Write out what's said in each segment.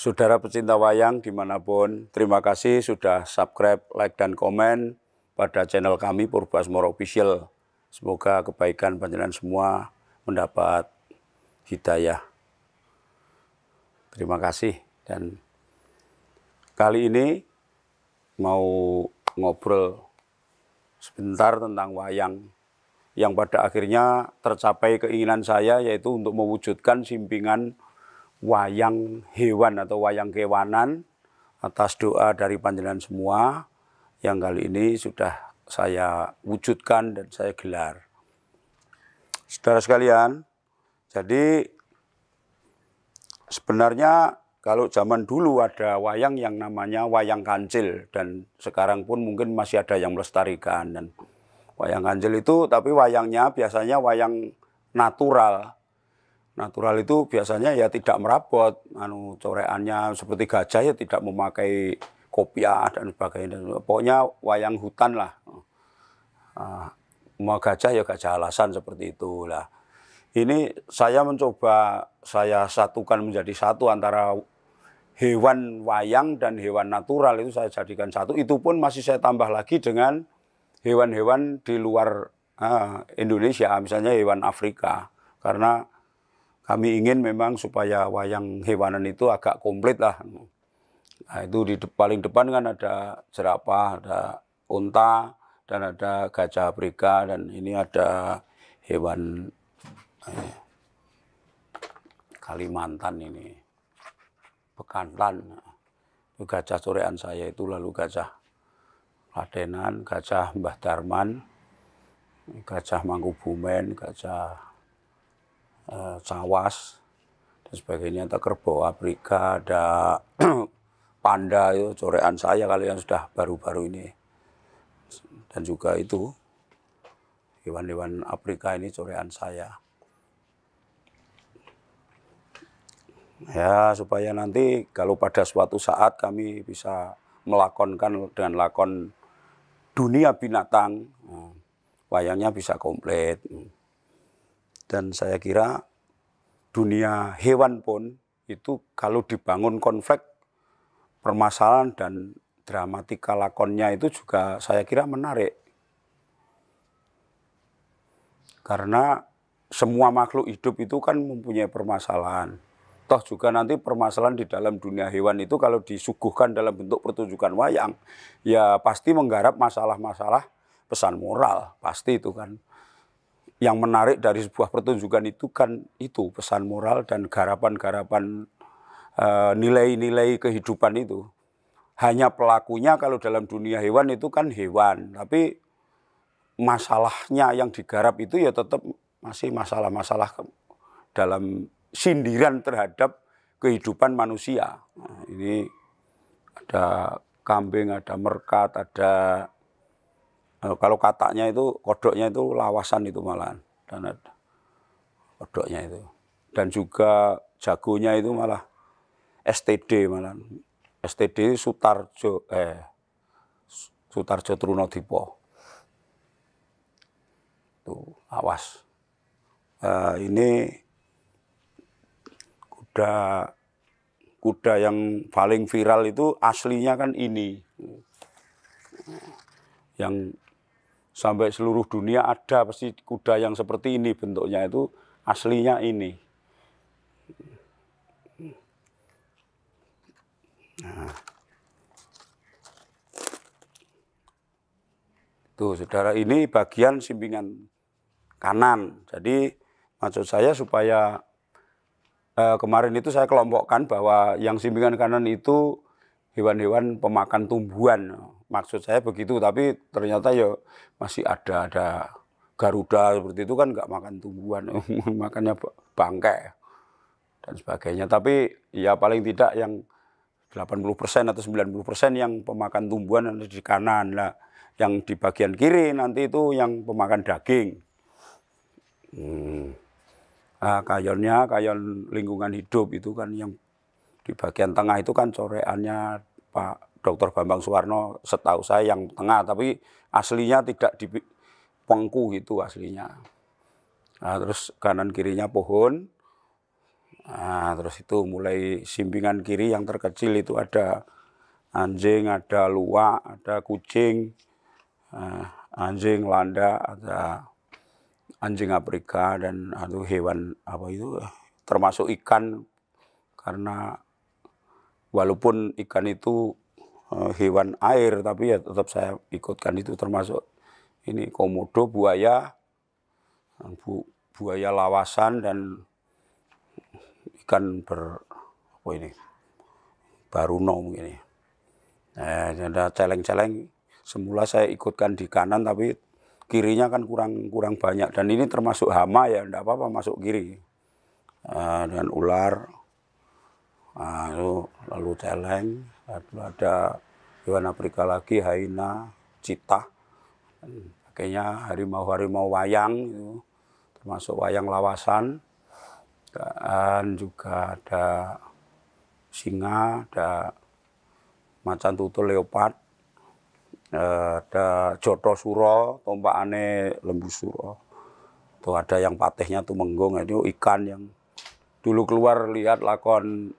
Saudara pecinta wayang dimanapun, terima kasih sudah subscribe, like, dan komen pada channel kami Purbasmoro Official. Semoga kebaikan panjenengan semua mendapat hidayah. Terima kasih. Dan kali ini mau ngobrol sebentar tentang wayang yang pada akhirnya tercapai keinginan saya, yaitu untuk mewujudkan simpingan wayang hewan atau wayang kewanan atas doa dari panjenengan semua yang kali ini sudah saya wujudkan dan saya gelar. Saudara sekalian, jadi sebenarnya kalau zaman dulu ada wayang yang namanya wayang kancil, dan sekarang pun mungkin masih ada yang melestarikan. Dan wayang kancil itu, tapi wayangnya biasanya wayang natural. Natural itu biasanya ya tidak merabot, coreannya seperti gajah ya tidak memakai kopiah dan sebagainya. Pokoknya wayang hutan lah. Mau gajah ya gajah alasan seperti itu lah. Ini saya mencoba saya satukan menjadi satu antara hewan wayang dan hewan natural, itu saya jadikan satu. Itu pun masih saya tambah lagi dengan hewan-hewan di luar Indonesia, misalnya hewan Afrika. Karena kami ingin memang supaya wayang hewanan itu agak komplit lah. Nah, itu di paling depan kan ada jerapah, ada unta, dan ada gajah Afrika, dan ini ada hewan Kalimantan ini, bekantan. Itu gajah corean saya itu, lalu gajah Ladenan, gajah Mbah Darman, gajah Mangkubumen, gajah Cawas dan sebagainya, ada kerbau Afrika, ada panda, itu corean saya kalau yang sudah baru-baru ini. Dan juga itu hewan-hewan Afrika ini corean saya. Ya, supaya nanti kalau pada suatu saat kami bisa melakonkan dengan lakon dunia binatang, wayangnya bisa komplit. Dan saya kira dunia hewan pun itu kalau dibangun konflik, permasalahan dan dramatika lakonnya itu juga saya kira menarik. Karena semua makhluk hidup itu kan mempunyai permasalahan. Toh juga nanti permasalahan di dalam dunia hewan itu kalau disuguhkan dalam bentuk pertunjukan wayang, ya pasti menggarap masalah-masalah pesan moral, pasti itu kan. Yang menarik dari sebuah pertunjukan itu kan itu pesan moral dan garapan-garapan nilai-nilai kehidupan itu. Hanya pelakunya kalau dalam dunia hewan itu kan hewan, tapi masalahnya yang digarap itu ya tetap masih masalah-masalah dalam sindiran terhadap kehidupan manusia. Nah, ini ada kambing, ada merkat, ada kalau kataknya itu, kodoknya itu lawasan itu malahan, dan ada kodoknya itu. Dan juga jagonya itu malah STD malahan. STD Sutarjo Trunodipo. Tuh, awas. Ini kuda yang paling viral itu aslinya kan ini. Yang sampai seluruh dunia ada pasti kuda yang seperti ini bentuknya, itu aslinya ini. Nah, tuh saudara, ini bagian simpingan kanan. Jadi maksud saya supaya kemarin itu saya kelompokkan bahwa yang simpingan kanan itu hewan-hewan pemakan tumbuhan. Maksud saya begitu, tapi ternyata ya masih ada Garuda seperti itu kan nggak makan tumbuhan, makannya bangkai dan sebagainya. Tapi ya paling tidak yang 80% atau 90% yang pemakan tumbuhan ada di kanan. Nah, yang di bagian kiri nanti itu yang pemakan daging. Kayonnya, kayon lingkungan hidup itu kan yang di bagian tengah itu kan coreannya Pak Dr. Bambang Suwarno, setahu saya yang tengah, tapi aslinya tidak di pengku itu aslinya. Nah, terus kanan kirinya pohon. Nah, terus itu mulai simpingan kiri yang terkecil itu ada anjing, ada luwak, ada kucing, anjing, landa, ada anjing Afrika dan hewan apa itu termasuk ikan karena walaupun ikan itu hewan air tapi ya tetap saya ikutkan itu termasuk ini komodo, buaya, buaya lawasan dan ikan apa ini baruno mungkin ya. Ada celeng-celeng semula saya ikutkan di kanan tapi kirinya kan kurang banyak dan ini termasuk hama ya enggak apa-apa masuk kiri. Dan ular, lalu celeng, ada hewan Afrika lagi, hyena, citah, dan pakainya harimau-harimau wayang, itu, termasuk wayang lawasan, dan juga ada singa, ada macan tutul leopard, ada joto suro, tompakane lembu suro. Tuh ada yang patihnya tumenggong, itu ikan yang dulu keluar lihat lakon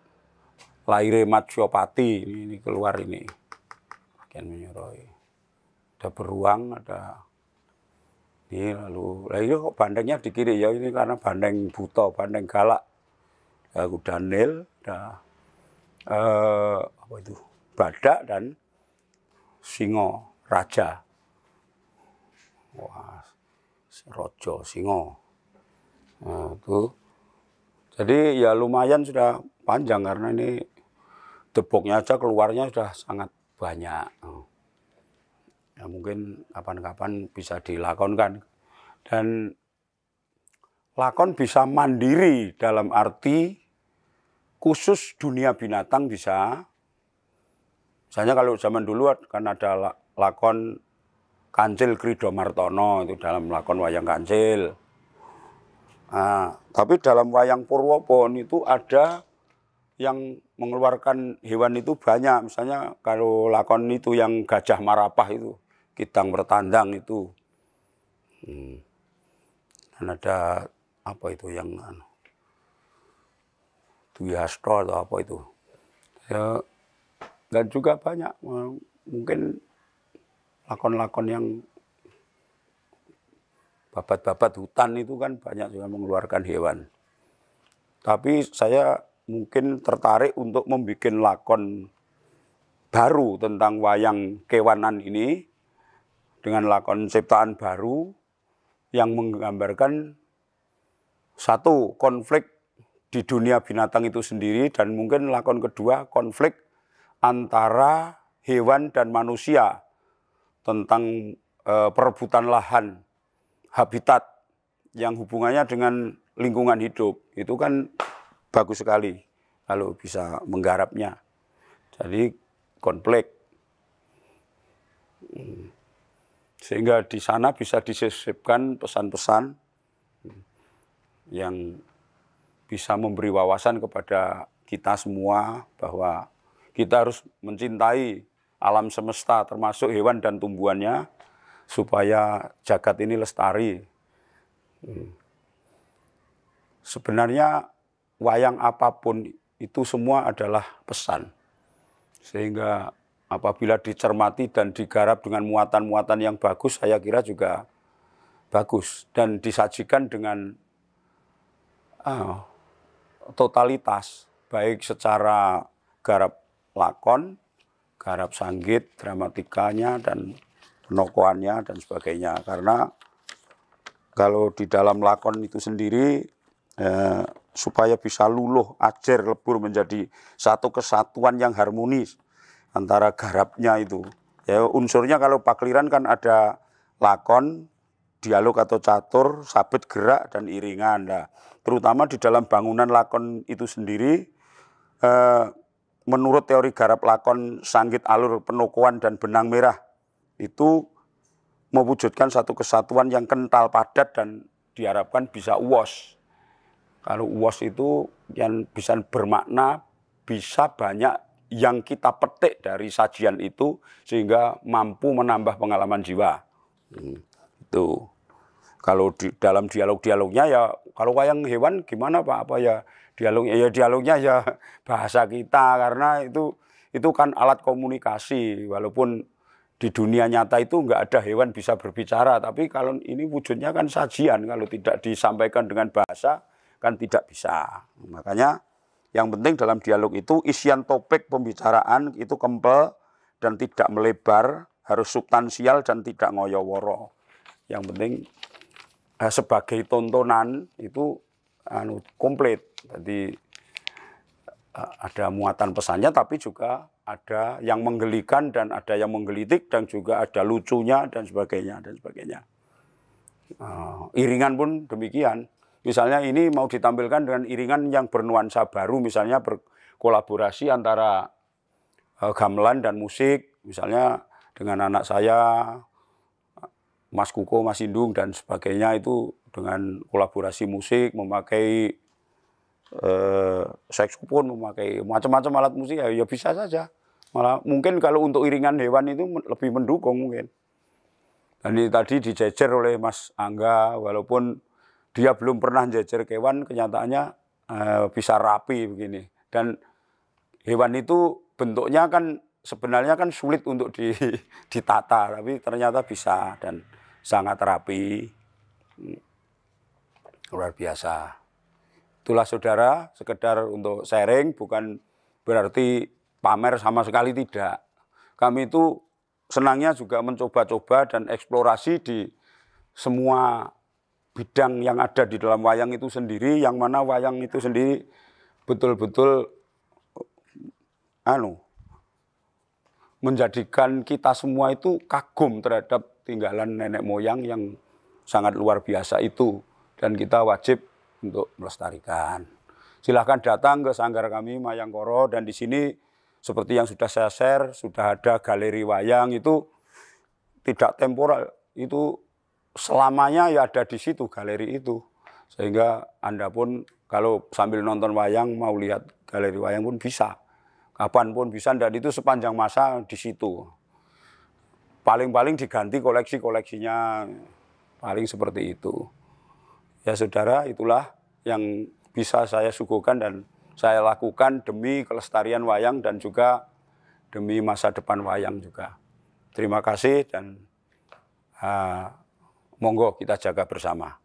Laire Matsopati ini keluar ini. Bagian menyeroi. Ada beruang, ada ini lalu kok bandengnya di kiri ya ini karena bandeng buta, bandeng galak. Ada kuda nil, ada apa itu? Badak dan singo raja. Wah, rojo singo. Nah, itu. Jadi ya lumayan sudah panjang karena ini deboknya aja keluarnya sudah sangat banyak. Ya mungkin kapan-kapan bisa dilakonkan. Dan lakon bisa mandiri dalam arti khusus dunia binatang bisa. Misalnya kalau zaman dulu kan ada lakon Kancil Krido Martono itu dalam lakon wayang kancil. Nah, tapi dalam wayang Purwopon itu ada yang mengeluarkan hewan itu banyak. Misalnya kalau lakon itu yang Gajah Marapah itu, Kidang Bertandang itu. Dan ada apa itu yang Dwi Hasto atau apa itu. Ya, dan juga banyak mungkin lakon-lakon yang babat-babat hutan itu kan banyak juga mengeluarkan hewan. Tapi saya mungkin tertarik untuk membuat lakon baru tentang wayang kewanan ini dengan lakon ciptaan baru yang menggambarkan satu konflik di dunia binatang itu sendiri dan mungkin lakon kedua konflik antara hewan dan manusia tentang perebutan lahan, habitat yang hubungannya dengan lingkungan hidup. Itu kan bagus sekali kalau bisa menggarapnya. Jadi konflik. Sehingga di sana bisa disisipkan pesan-pesan yang bisa memberi wawasan kepada kita semua bahwa kita harus mencintai alam semesta termasuk hewan dan tumbuhannya supaya jagat ini lestari. Sebenarnya wayang apapun itu semua adalah pesan. Sehingga apabila dicermati dan digarap dengan muatan-muatan yang bagus, saya kira juga bagus. Dan disajikan dengan totalitas, baik secara garap lakon, garap sanggit, dramatikanya, dan penokohannya, dan sebagainya. Karena kalau di dalam lakon itu sendiri, supaya bisa luluh, ajer, lebur menjadi satu kesatuan yang harmonis antara garapnya itu. Ya, unsurnya kalau Pakliran kan ada lakon, dialog atau catur, sabet gerak, dan iringan. Nah, terutama di dalam bangunan lakon itu sendiri, menurut teori garap lakon sanggit alur penokohan dan benang merah, itu mewujudkan satu kesatuan yang kental padat dan diharapkan bisa uwos. Kalau uwos itu yang bisa bermakna, bisa banyak yang kita petik dari sajian itu sehingga mampu menambah pengalaman jiwa. Itu. Kalau di dalam dialog-dialognya ya, kalau wayang hewan gimana Pak? Apa ya Dialognya ya bahasa kita, karena itu kan alat komunikasi. Walaupun di dunia nyata itu nggak ada hewan bisa berbicara, tapi kalau ini wujudnya kan sajian, kalau tidak disampaikan dengan bahasa kan tidak bisa. Makanya yang penting dalam dialog itu isian topik pembicaraan itu kempel dan tidak melebar, harus substansial dan tidak ngoyo-woro. Yang penting sebagai tontonan itu komplit. Jadi ada muatan pesannya, tapi juga ada yang menggelikan dan ada yang menggelitik dan juga ada lucunya dan sebagainya dan sebagainya. Iringan pun demikian. Misalnya ini mau ditampilkan dengan iringan yang bernuansa baru, misalnya berkolaborasi antara gamelan dan musik, misalnya dengan anak saya, Mas Kuko, Mas Indung dan sebagainya, itu dengan kolaborasi musik, memakai saksofon, memakai macam-macam alat musik, ya bisa saja. Malah mungkin kalau untuk iringan hewan itu lebih mendukung mungkin. Dan ini tadi dijejer oleh Mas Angga, walaupun dia belum pernah jejer kewan, kenyataannya bisa rapi begini. Dan hewan itu bentuknya kan sebenarnya kan sulit untuk ditata, tapi ternyata bisa dan sangat rapi. Luar biasa. Itulah saudara, sekedar untuk sharing, bukan berarti pamer sama sekali, tidak. Kami itu senangnya juga mencoba-coba dan eksplorasi di semua bidang yang ada di dalam wayang itu sendiri, yang mana wayang itu sendiri betul-betul menjadikan kita semua itu kagum terhadap tinggalan nenek moyang yang sangat luar biasa itu. Dan kita wajib untuk melestarikan. Silahkan datang ke sanggar kami Mayangkara, dan di sini seperti yang sudah saya share, sudah ada galeri wayang, itu tidak temporal, itu selamanya ya ada di situ galeri itu. Sehingga Anda pun kalau sambil nonton wayang mau lihat galeri wayang pun bisa. Kapan pun bisa, dan itu sepanjang masa di situ. Paling-paling diganti koleksi-koleksinya, paling seperti itu. Ya saudara, itulah yang bisa saya suguhkan dan saya lakukan demi kelestarian wayang dan juga demi masa depan wayang juga. Terima kasih dan monggo kita jaga bersama.